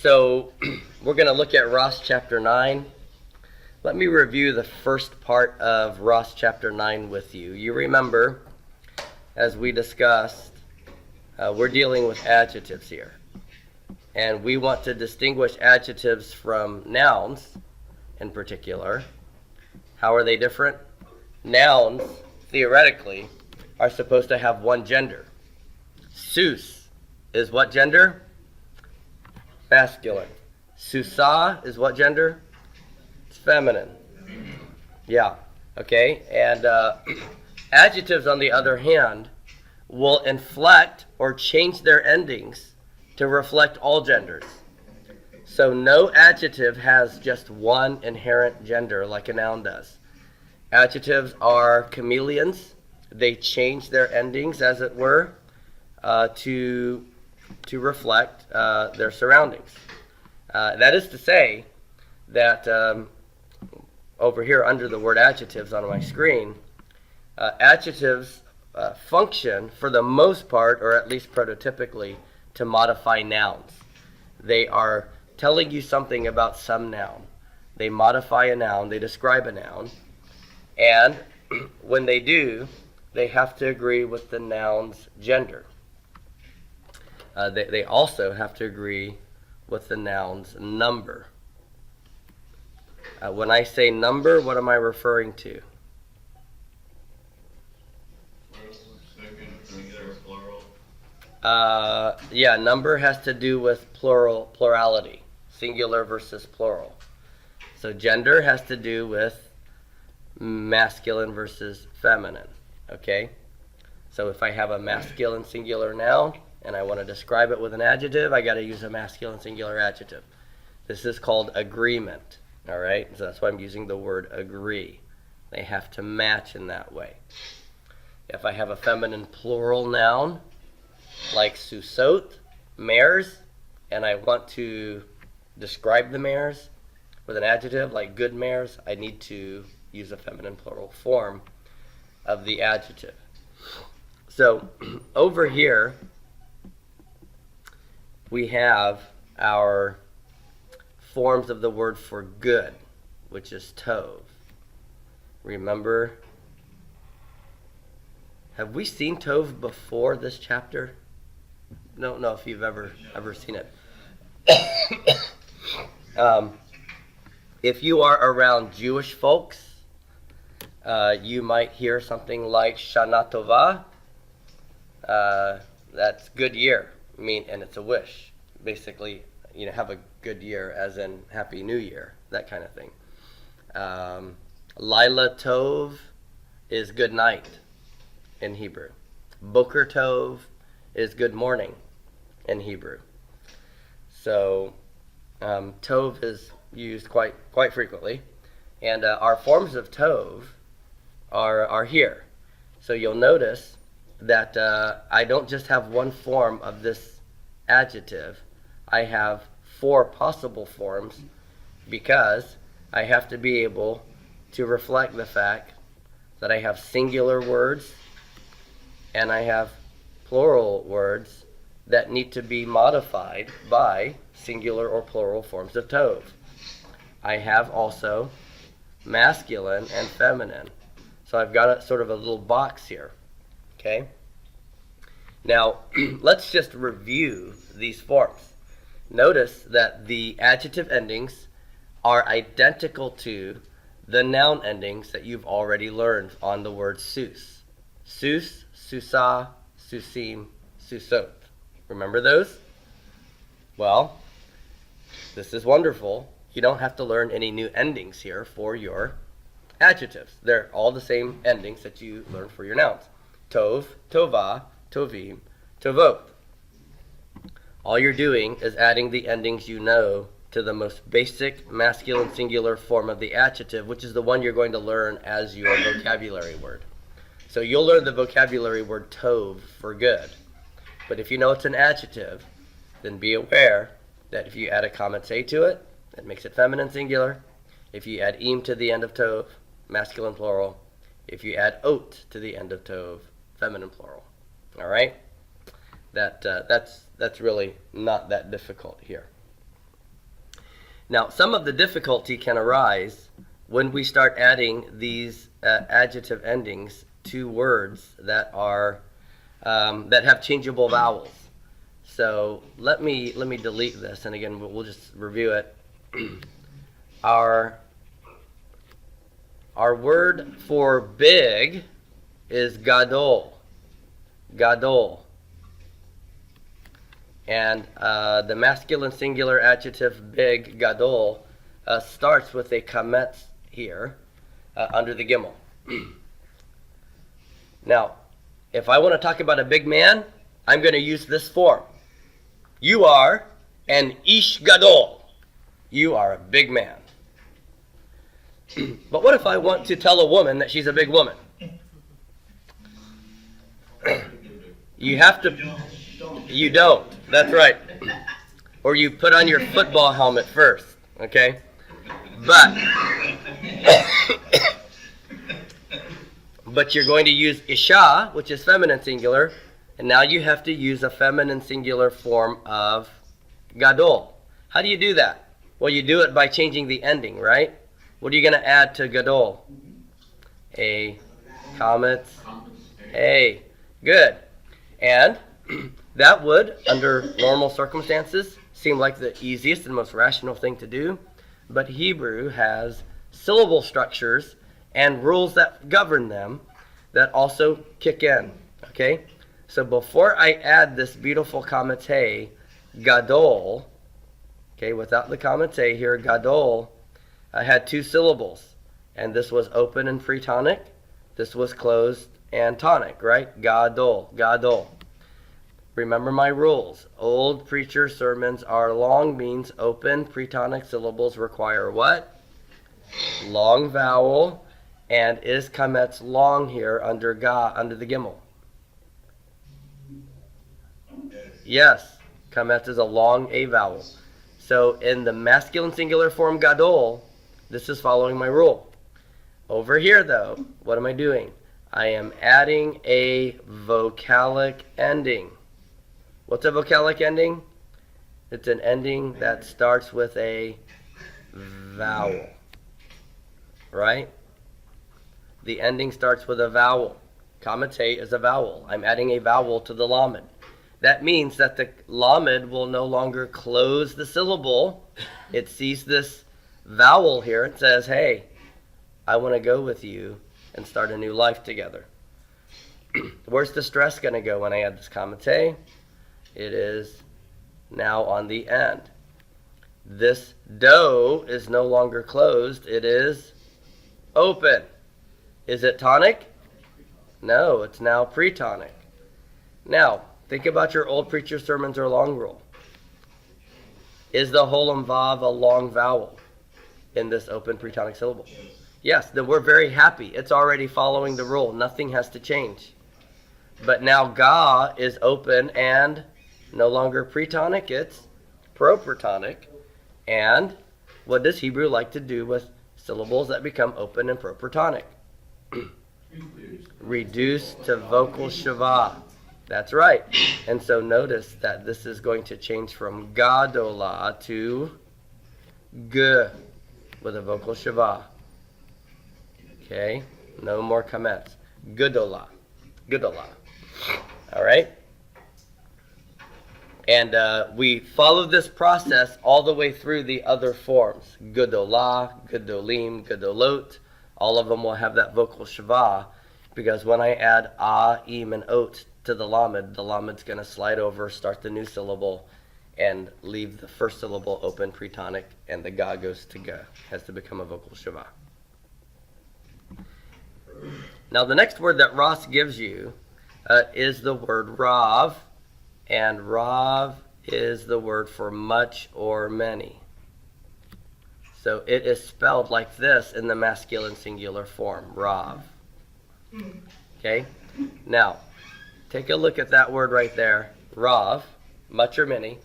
So we're going to look at Ross chapter 9. Let me review the first part of Ross chapter 9 with you. You remember, as we discussed, we're dealing with adjectives here. And we want to distinguish adjectives from nouns in particular. How are they different? Nouns, theoretically, are supposed to have one gender. Sus is what gender? Masculine. Susa is what gender? It's feminine. Yeah, okay. And adjectives, on the other hand, will inflect or change their endings to reflect all genders. So no adjective has just one inherent gender like a noun does. Adjectives are chameleons. They change their endings, as it were, to reflect their surroundings. That is to say that over here under the word adjectives on my screen, adjectives function for the most part, or at least prototypically, to modify nouns. They are telling you something about some noun. They modify a noun, they describe a noun, and when they do, they have to agree with the noun's gender. They also have to agree with the noun's number. When I say number, what am I referring to? Yeah, number has to do with plurality, singular versus plural. So gender has to do with masculine versus feminine, okay? So if I have a masculine singular noun and I want to describe it with an adjective, I got to use a masculine singular adjective. This is called agreement, all right? So that's why I'm using the word agree. They have to match in that way. If I have a feminine plural noun, like susot, mares, and I want to describe the mares with an adjective like good mares, I need to use a feminine plural form of the adjective. So over here we have our forms of the word for good, which is tov. Remember, have we seen tov before this chapter? Don't know if you've ever seen it. If you are around Jewish folks, you might hear something like Shana Tova. That's good year. And it's a wish. Basically, have a good year, as in Happy New Year, that kind of thing. Laila Tov is good night in Hebrew. Boker Tov is good morning in Hebrew. So Tov is used quite frequently, and our forms of Tov are here. So you'll notice that I don't just have one form of this adjective. I have 4 possible forms because I have to be able to reflect the fact that I have singular words and I have plural words that need to be modified by singular or plural forms of tov. I have also masculine and feminine. So I've got a sort of a little box here. Okay? Now, let's just review these forms. Notice that the adjective endings are identical to the noun endings that you've already learned on the word sus. Sus, susa, susim, susot. Remember those? Well, this is wonderful. You don't have to learn any new endings here for your adjectives. They're all the same endings that you learn for your nouns. Tov, tova, tovim, tovot. All you're doing is adding the endings you know to the most basic masculine singular form of the adjective, which is the one you're going to learn as your vocabulary word. So you'll learn the vocabulary word tov for good. But if you know it's an adjective, then be aware that if you add a comma say to it, that makes it feminine singular. If you add im to the end of tov, masculine plural. If you add ot to the end of tov, feminine plural. All right? That's really not that difficult here. Now, some of the difficulty can arise when we start adding these adjective endings to words that are that have changeable vowels. So let me delete this, and again we'll just review it. Our word for big is gadol, gadol, and the masculine singular adjective big, gadol, starts with a kametz here under the gimel. Now, if I want to talk about a big man, I'm going to use this form. You are an ish gadol. You are a big man. But what if I want to tell a woman that she's a big woman? You have to. You don't. That's right. Or you put on your football helmet first, okay? But you're going to use isha, which is feminine singular, and now you have to use a feminine singular form of gadol. How do you do that? Well, you do it by changing the ending, right? What are you going to add to gadol? A kametz. A. Good. And that would, under normal circumstances, seem like the easiest and most rational thing to do. But Hebrew has syllable structures and rules that govern them that also kick in. Okay? So before I add this beautiful kametz hey, gadol, okay, without the kametz hey here, gadol, I had two syllables. And this was open and free tonic. This was closed and tonic, right? Gadol, gadol. Remember my rules. Old preacher sermons are long means open pretonic syllables require what? Long vowel. And is kametz long here under the gimel? Yes, kametz is a long A vowel. So in the masculine singular form gadol, this is following my rule. Over here though, what am I doing? I am adding a vocalic ending. What's a vocalic ending? It's an ending that starts with a vowel, right? The ending starts with a vowel. Kametz hey is a vowel. I'm adding a vowel to the lamed. That means that the lamed will no longer close the syllable. It sees this vowel here. It says, hey, I want to go with you and start a new life together. Where's the stress going to go when I add this kametz hey? It is now on the end. This do is no longer closed. It is open. Is it tonic? No, it's now pre-tonic. Now, think about your old preacher sermons or long rule. Is the holam vav a long vowel in this open pre-tonic syllable? Yes, then we're very happy. It's already following the rule. Nothing has to change. But now ga is open and no longer pre-tonic, it's pro-protonic. And what does Hebrew like to do with syllables that become open and pro-protonic? Reduce to vocal shava. That's right. And so notice that this is going to change from gadola to g with a vocal shava. Okay? No more kametz. Gudola. Gudola. All right? And we follow this process all the way through the other forms. Gudola, gudolim, gudolot. All of them will have that vocal shava, because when I add a, im, and ot to the lamed's going to slide over, start the new syllable, and leave the first syllable open pretonic, and the ga goes to ga, has to become a vocal shava. Now the next word that Ross gives you is the word rav, and rav is the word for much or many. So it is spelled like this in the masculine singular form, rav. Okay? Now, take a look at that word right there, rav, much or many.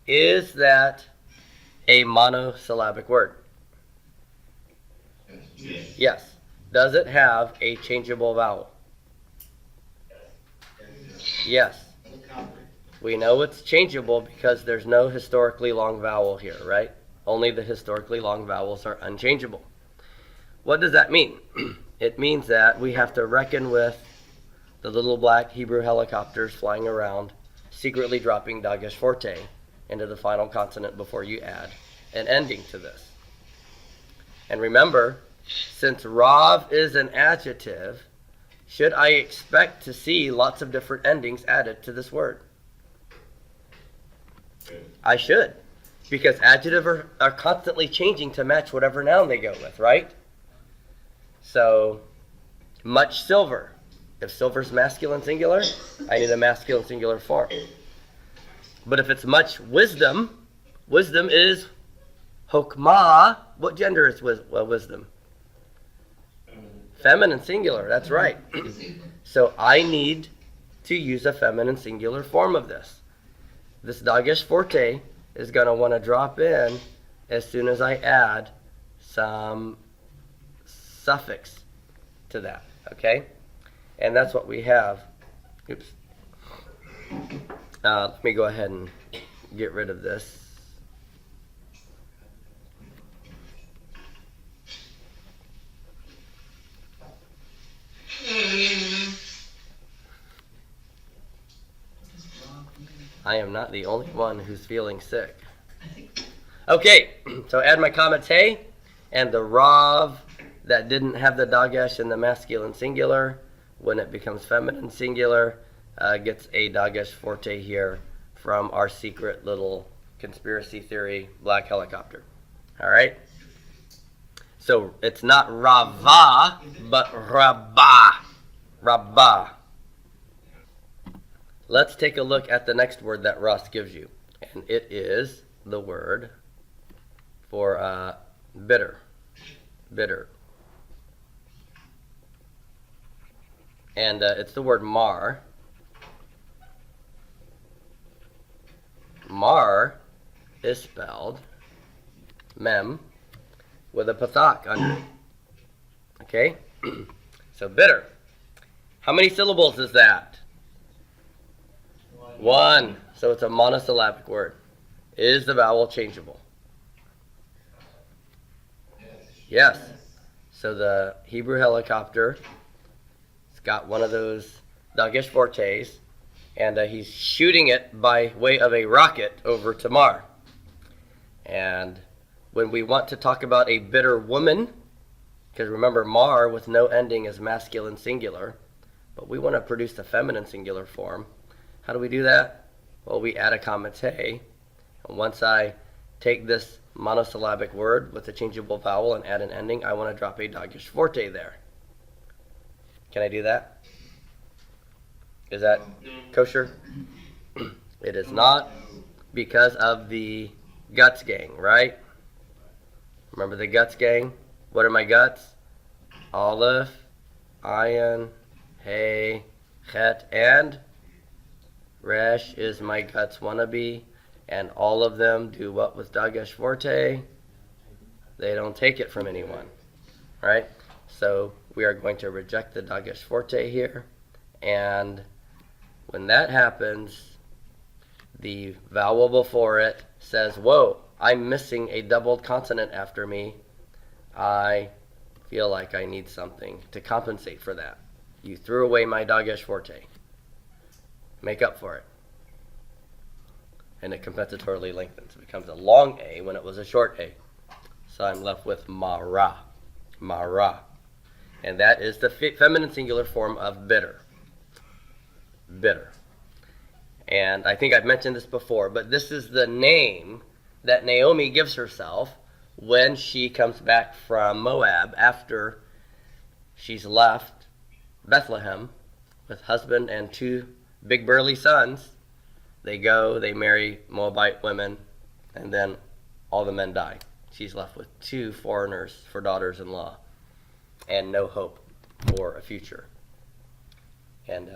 Is that a monosyllabic word? Yes. Does it have a changeable vowel? Yes. We know it's changeable because there's no historically long vowel here, right? Only the historically long vowels are unchangeable. What does that mean? It means that we have to reckon with the little black Hebrew helicopters flying around, secretly dropping Dagesh forte into the final consonant before you add an ending to this. And remember, since Rav is an adjective, should I expect to see lots of different endings added to this word? I should, because adjectives are constantly changing to match whatever noun they go with, right? So, much silver. If silver's masculine singular, I need a masculine singular form. But if it's much wisdom, wisdom is hokmah. What gender is wisdom? Feminine singular, that's right. So I need to use a feminine singular form of this. This Dagesh forte is going to want to drop in as soon as I add some suffix to that, okay? And that's what we have. Oops. Let me go ahead and get rid of this. I am not the only one who's feeling sick. Okay, so add my comments, hey, and the Rav that didn't have the Dagesh in the masculine singular, when it becomes feminine singular, gets a Dagesh forte here from our secret little conspiracy theory black helicopter. All right? So it's not Rava, but Rabbah. Rabbah. Let's take a look at the next word that Russ gives you. And it is the word for bitter. Bitter. And it's the word mar. Mar is spelled mem with a pathak under it. Okay? So bitter. How many syllables is that? One. So it's a monosyllabic word. Is the vowel changeable? Yes. So the Hebrew helicopter, it's got one of those Dagesh fortes, and he's shooting it by way of a rocket over to Mar. And when we want to talk about a bitter woman, because remember Mar with no ending is masculine singular, but we want to produce the feminine singular form. How do we do that? Well, we add a comma te, and once I take this monosyllabic word with a changeable vowel and add an ending, I want to drop a Dagesh forte there. Can I do that? Is that kosher? It is not, because of the guts gang, right? Remember the guts gang? What are my guts? Aleph, ayin, hey, chet, and resh is my guts wannabe. And all of them do what with Dagesh forte? They don't take it from anyone, right? So we are going to reject the Dagesh forte here. And when that happens, the vowel before it says, whoa, I'm missing a doubled consonant after me. I feel like I need something to compensate for that. You threw away my Dagesh forte. Make up for it. And it compensatorily lengthens. It becomes a long A when it was a short A. So I'm left with mara. Mara. And that is the feminine singular form of bitter. Bitter. And I think I've mentioned this before, but this is the name that Naomi gives herself when she comes back from Moab after she's left Bethlehem with husband and two big burly sons. They go, they marry Moabite women, and then all the men die. She's left with two foreigners for daughters-in-law and no hope for a future. And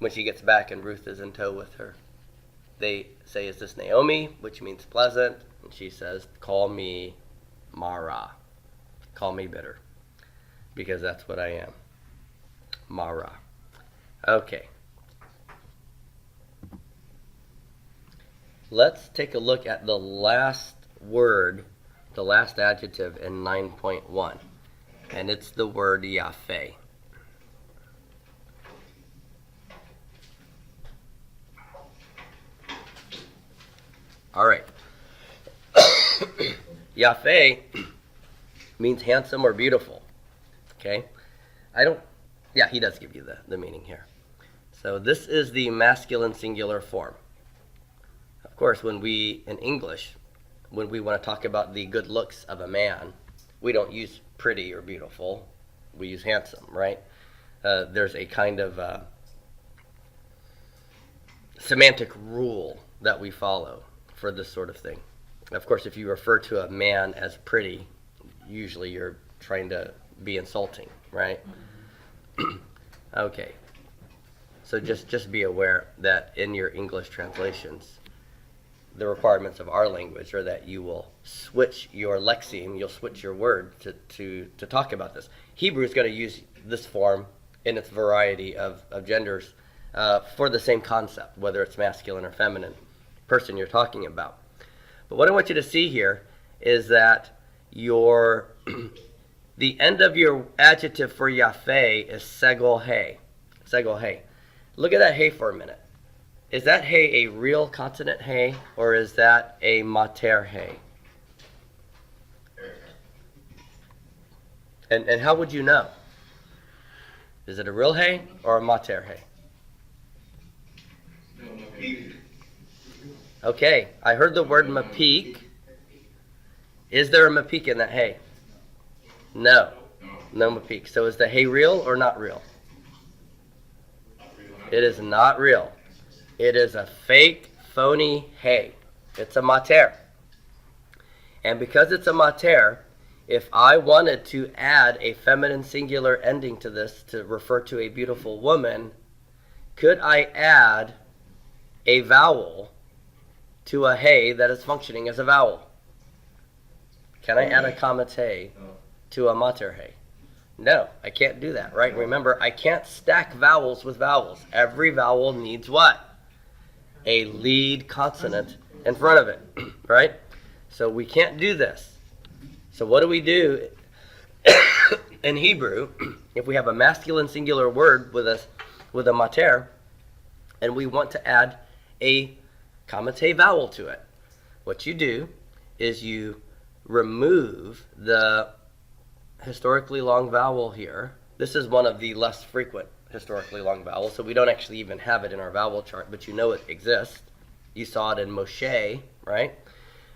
when she gets back and Ruth is in tow with her, they say, is this Naomi, which means pleasant? And she says, call me Mara. Call me bitter, because that's what I am. Mara. Okay. Let's take a look at the last word the last adjective in 9.1, and it's the word Yaffe. All right. Yaffe means handsome or beautiful. Okay? He does give you the meaning here. So this is the masculine singular form. Of course, in English, when we want to talk about the good looks of a man, we don't use pretty or beautiful. We use handsome, right? There's a kind of semantic rule that we follow for this sort of thing. Of course, if you refer to a man as pretty, usually you're trying to be insulting, right? Okay. So just be aware that in your English translations, the requirements of our language are that you will switch your lexeme, you'll switch your word to talk about this. Hebrew is going to use this form in its variety of genders for the same concept, whether it's masculine or feminine person you're talking about. But what I want you to see here is that the end of your adjective for Yaffe is segol hey. Segol hey. Look at that hey for a minute. Is that hey a real consonant hey, or is that a mater hey? And how would you know? Is it a real hey or a mater hey? Okay, I heard the word mapik. Is there a mapik in that hey? No. No mapik. So is the hey real or not real? It is not real. It is a fake, phony hey. It's a mater. And because it's a mater, if I wanted to add a feminine singular ending to this to refer to a beautiful woman, could I add a vowel to a hey that is functioning as a vowel? Can I add a comate to a mater hey? No, I can't do that, right? Remember, I can't stack vowels with vowels. Every vowel needs what? A lead consonant in front of it, right? So we can't do this. So what do we do in Hebrew if we have a masculine singular word with a mater and we want to add a comate vowel to it? What you do is you remove the historically long vowel here. This is one of the less frequent historically long vowels, so we don't actually even have it in our vowel chart, but you know it exists. You saw it in Moshe, right?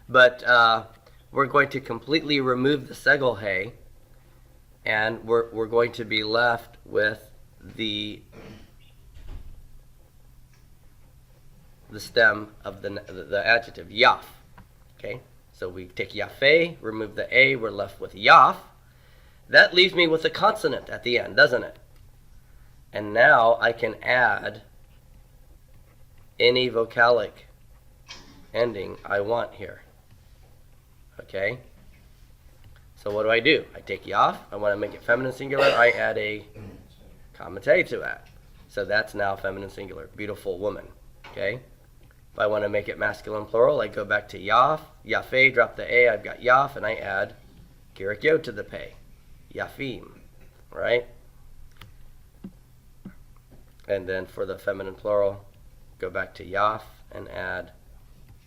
But we're going to completely remove the segol hey, and we're going to be left with the stem of the adjective, yaf. Okay? So we take Yaffe, remove the A, we're left with Yaf. That leaves me with a consonant at the end, doesn't it? And now I can add any vocalic ending I want here. Okay? So what do? I take Yaf, I want to make it feminine singular, I add a comate to that. So that's now feminine singular, beautiful woman. Okay? If I want to make it masculine plural, I go back to Yaf, Yaffe, drop the A, I've got Yaf, and I add Kirik Yod to the pay. Yafim, right? And then for the feminine plural, go back to Yaf and add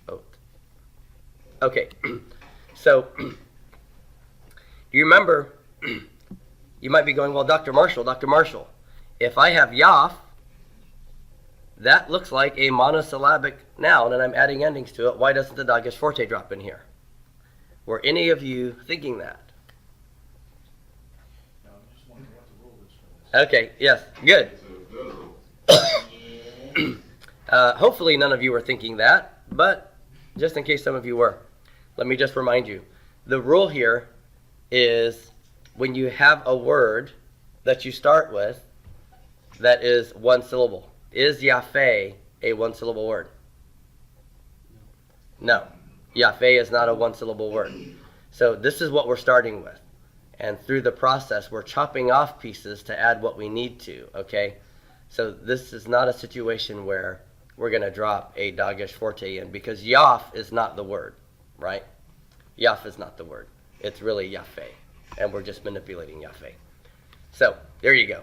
Ot. Okay, so do you remember, you might be going, well, Dr. Marshall, if I have Yaf, that looks like a monosyllabic noun and I'm adding endings to it. Why doesn't the Dagesh Forte drop in here? Were any of you thinking that? Okay, yes, good. Hopefully none of you were thinking that, but just in case some of you were, let me just remind you. The rule here is when you have a word that you start with that is one syllable. Is Yaffe a one-syllable word? No. Yaffe is not a one-syllable word. So this is what we're starting with. And through the process, we're chopping off pieces to add what we need to, okay? So this is not a situation where we're going to drop a Dagesh Forte in, because Yaf is not the word, right? Yaffe is not the word. It's really Yaffe, and we're just manipulating Yaffe. So there you go.